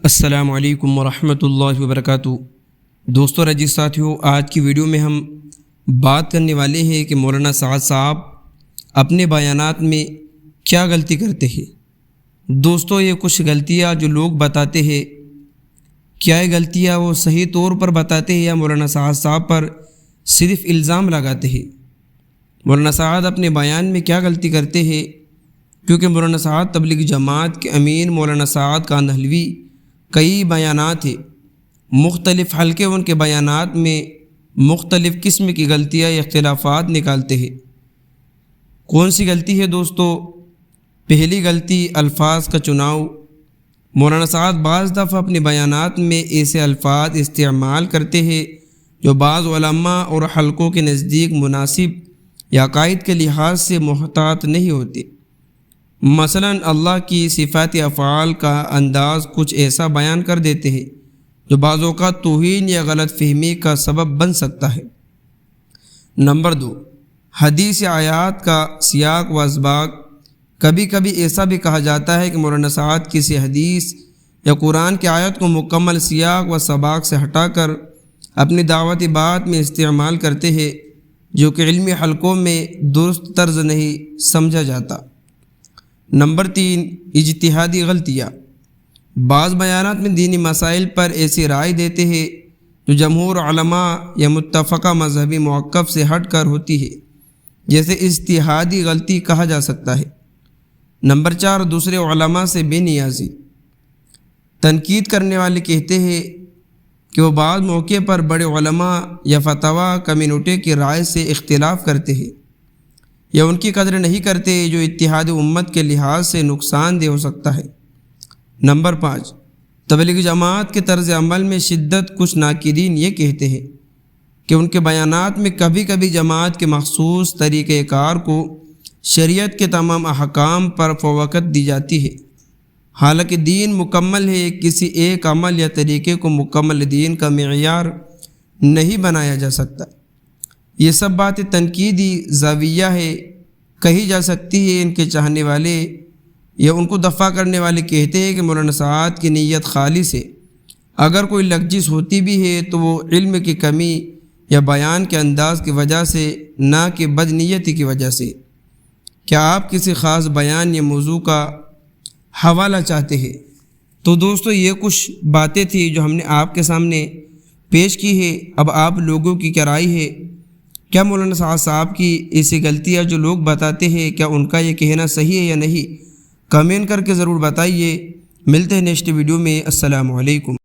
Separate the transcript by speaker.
Speaker 1: السلام علیکم ورحمۃ اللہ وبرکاتہ۔ دوستو اور عزیز ساتھیوں، آج کی ویڈیو میں ہم بات کرنے والے ہیں کہ مولانا سعد صاحب اپنے بیانات میں کیا غلطی کرتے ہیں۔ دوستو، یہ کچھ غلطیاں جو لوگ بتاتے ہیں، کیا یہ غلطیاں وہ صحیح طور پر بتاتے ہیں یا مولانا سعد صاحب پر صرف الزام لگاتے ہیں؟ مولانا سعد اپنے بیان میں کیا غلطی کرتے ہیں؟ کیونکہ مولانا سعد تبلیغ جماعت کے امین مولانا سعد کاندھلوی کئی بیانات ہیں، مختلف حلقے ان کے بیانات میں مختلف قسم کی غلطیاں یا اختلافات نکالتے ہیں۔ کون سی غلطی ہے دوستو؟ پہلی غلطی الفاظ کا چناؤ۔ مولانا سعد بعض دفعہ اپنے بیانات میں ایسے الفاظ استعمال کرتے ہیں جو بعض علماء اور حلقوں کے نزدیک مناسب یا عقائد کے لحاظ سے محتاط نہیں ہوتے۔ مثلا اللہ کی صفات افعال کا انداز کچھ ایسا بیان کر دیتے ہیں جو بعض اوقات توہین یا غلط فہمی کا سبب بن سکتا ہے۔ نمبر 2، حدیث آیات کا سیاق و اسباق۔ کبھی کبھی ایسا بھی کہا جاتا ہے کہ مولانا سعد کسی حدیث یا قرآن کی آیت کو مکمل سیاق و سباق سے ہٹا کر اپنی دعوتی بات میں استعمال کرتے ہیں، جو کہ علمی حلقوں میں درست طرز نہیں سمجھا جاتا۔ نمبر 3، اجتہادی غلطیاں۔ بعض بیانات میں دینی مسائل پر ایسی رائے دیتے ہیں جو جمہور علماء یا متفقہ مذہبی موقف سے ہٹ کر ہوتی ہے، جیسے اجتہادی غلطی کہا جا سکتا ہے۔ نمبر 4، دوسرے علماء سے بے نیازی۔ تنقید کرنے والے کہتے ہیں کہ وہ بعض موقع پر بڑے علماء یا فتویٰ کمیونٹی کی رائے سے اختلاف کرتے ہیں یا ان کی قدر نہیں کرتے، جو اتحاد امت کے لحاظ سے نقصان دہ ہو سکتا ہے۔ نمبر 5، تبلیغ جماعت کے طرز عمل میں شدت۔ کچھ ناقدین یہ کہتے ہیں کہ ان کے بیانات میں کبھی کبھی جماعت کے مخصوص طریقہ کار کو شریعت کے تمام احکام پر فوقیت دی جاتی ہے، حالانکہ دین مکمل ہے۔ کسی ایک عمل یا طریقے کو مکمل دین کا معیار نہیں بنایا جا سکتا۔ یہ سب باتیں تنقیدی زاویہ ہے کہی جا سکتی ہے۔ ان کے چاہنے والے یا ان کو دفاع کرنے والے کہتے ہیں کہ مولانا سعد کی نیت خالص ہے، اگر کوئی لغزش ہوتی بھی ہے تو وہ علم کی کمی یا بیان کے انداز کی وجہ سے، نہ کہ بد نیتی کی وجہ سے۔ کیا آپ کسی خاص بیان یا موضوع کا حوالہ چاہتے ہیں؟ تو دوستو، یہ کچھ باتیں تھیں جو ہم نے آپ کے سامنے پیش کی ہے۔ اب آپ لوگوں کی کیا رائے ہے؟ کیا مولانا سعد صاحب کی ایسی غلطیاں جو لوگ بتاتے ہیں، کیا ان کا یہ کہنا صحیح ہے یا نہیں؟ کمنٹ کر کے ضرور بتائیے۔ ملتے ہیں نیکسٹ ویڈیو میں۔ السلام علیکم۔